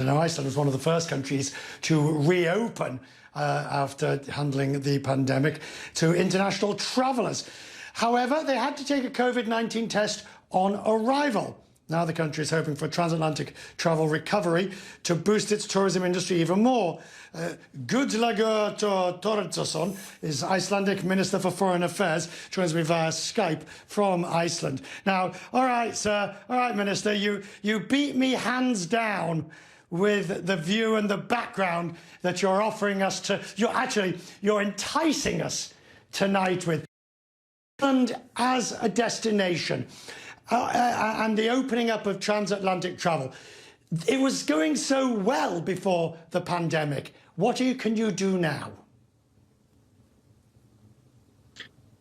Now, Iceland was one of the first countries to reopen after handling the pandemic to international travellers. However, they had to take a COVID-19 test on arrival. Now the country is hoping for transatlantic travel recovery to boost its tourism industry even more. Gudlaugur Thórdarson is Icelandic Minister for Foreign Affairs, joins me via Skype from Iceland. Now, all right, sir, all right, Minister, you beat me hands down with the view and the background that you're offering us to, you're enticing us tonight with. And as a destination, and the opening up of transatlantic travel, it was going so well before the pandemic. What can you do now?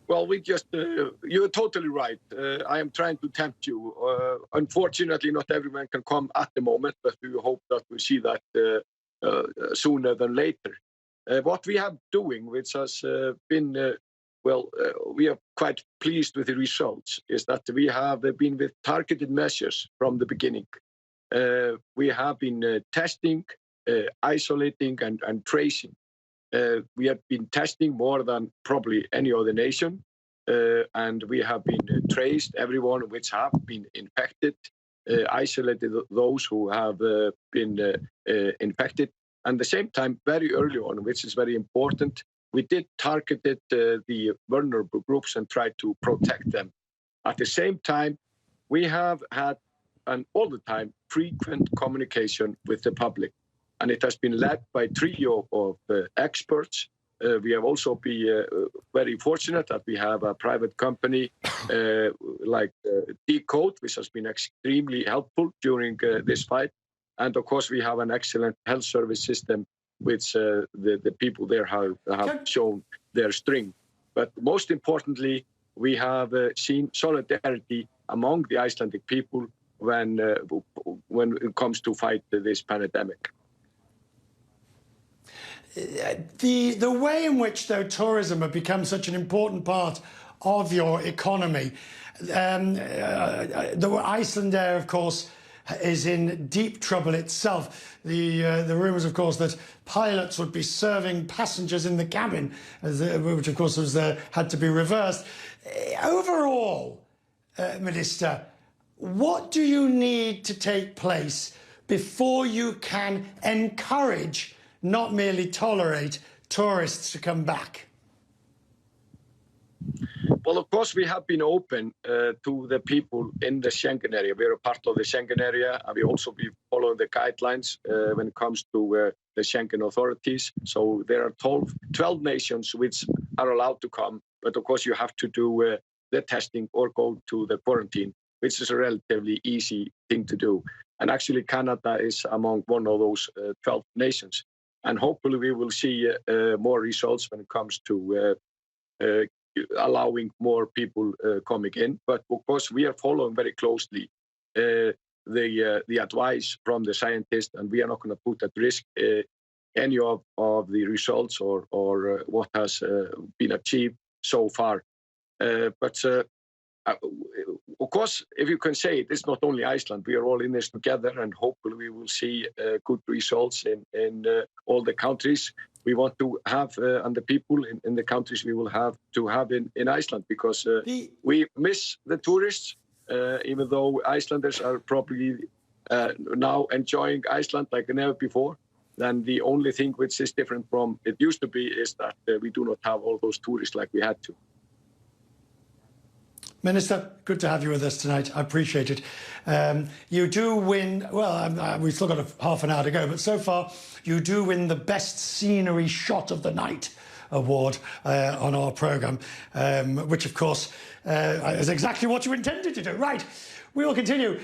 Well, you're totally right. I am trying to tempt you. Unfortunately, not everyone can come at the moment, but we hope that we see that sooner than later. What we have doing, which has been, we are quite pleased with the results, is that we have been with targeted measures from the beginning. We have been testing, isolating, and tracing. We have been testing more than probably any other nation, and we have been traced everyone which have been infected, isolated those who have been infected. And at the same time, very early on, which is very important, we did target the vulnerable groups and tried to protect them. At the same time, we have had, and all the time, frequent communication with the public. And it has been led by a trio of experts. We have also been very fortunate that we have a private company like Decode, which has been extremely helpful during this fight. And of course, we have an excellent health service system, which the people there have shown their strength. But most importantly, we have seen solidarity among the Icelandic people when it comes to fight this pandemic. The way in which, though, tourism has become such an important part of your economy, the Iceland Air, of course, is in deep trouble itself. The rumours, of course, that pilots would be serving passengers in the cabin, which, of course, had to be reversed. Overall, Minister, what do you need to take place before you can encourage, not merely tolerate, tourists to come back? Well, of course, we have been open to the people in the Schengen area. We are a part of the Schengen area, and we also be following the guidelines when it comes to the Schengen authorities. So there are 12 nations which are allowed to come, but of course you have to do the testing or go to the quarantine, which is a relatively easy thing to do. And actually Canada is among one of those 12 nations. And hopefully we will see more results when it comes to allowing more people coming in. But of course, we are following very closely the advice from the scientists, and we are not going to put at risk any of the results or what has been achieved so far. But of course, if you can say it's not only Iceland, we are all in this together, and hopefully we will see good results in all the countries we want to have, and the people in the countries we will have to have in Iceland, because we miss the tourists, even though Icelanders are probably now enjoying Iceland like never before. Then the only thing which is different from it used to be is that we do not have all those tourists like we had to. Minister, good to have you with us tonight. I appreciate it. You do win, well, we've still got half an hour to go, but so far you do win the Best Scenery Shot of the Night award on our programme, which, of course, is exactly what you intended to do. Right, we will continue.